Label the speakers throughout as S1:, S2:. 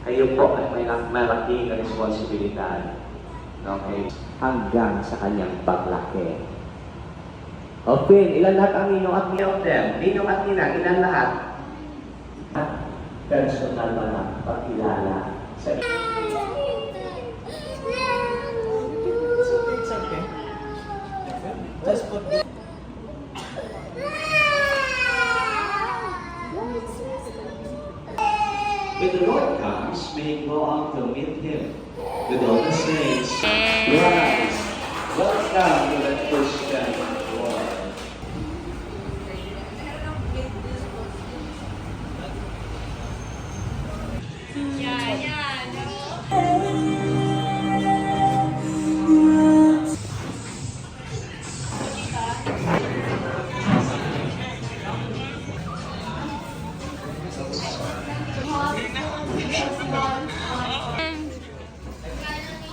S1: Kayo po ay may malaking responsibilidad. Okay? Hanggang sa kanyang paglaki. Okay, ilan lahat ang ninong at ninong them? Ninong at ninang, ilan lahat? Personal na lang pagkilala sa
S2: It's okay. Just put the...
S1: When the Lord comes, may go out to meet Him with all the saints. Rise. Welcome to the Christian world.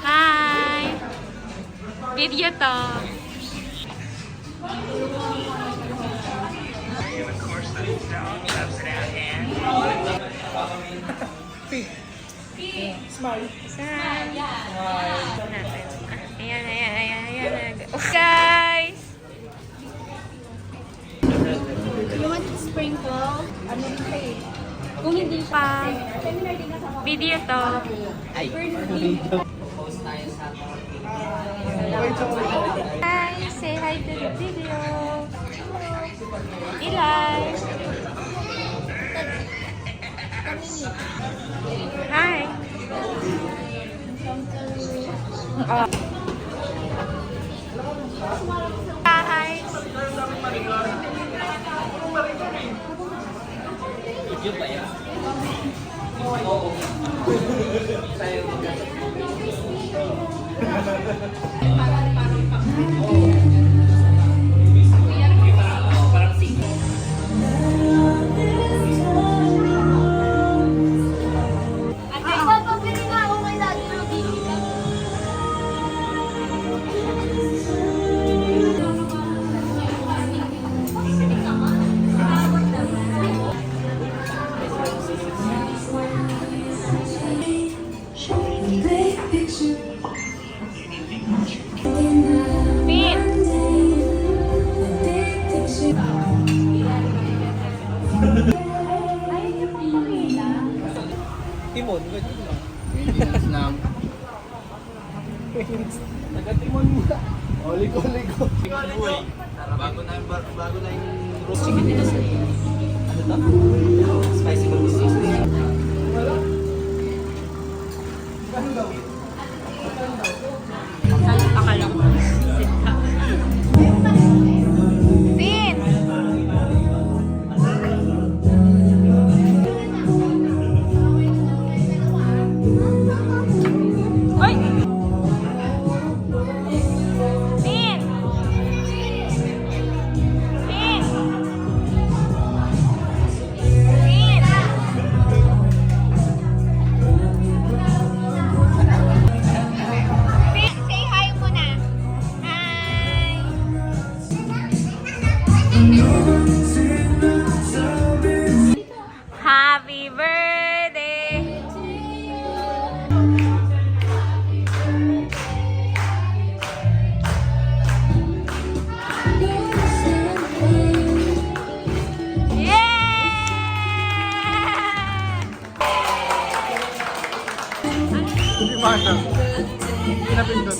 S3: Hi! Video to.
S2: Smile.
S3: Ayan. Guys!
S4: You want to sprinkle? Ano rin kayo? Kung hindi
S3: Pa.
S4: seminar din na sa mga
S3: Video to.
S2: Ay.
S3: Hi! Say hi to the video. Eli! Hi! Oh. Hi!
S2: Video ba yan?
S4: Ay, papabili nga ako kay Daddy Rudy.
S3: Pin!
S2: Timon, ganyan lang. Vietnam. Taga-timon mo. Oligo. Bago na yung roast chicken nila sa ano to? Spicy goat cheese.
S3: Akala ko. Pin! Ay! Pin! Pin! Pin! Pin, say hi muna. Hi! Happy birthday! Yeah!
S2: Hindi mana. Pinapindot.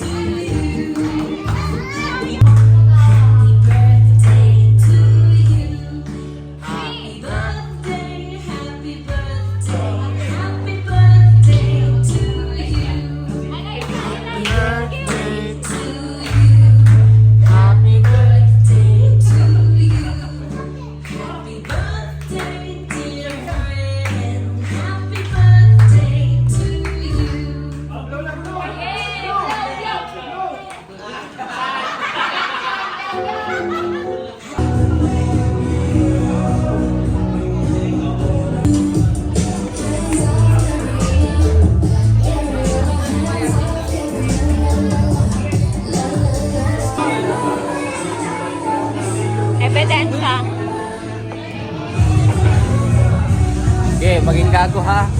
S3: Ebidensya.
S2: Okay, maging gago ha.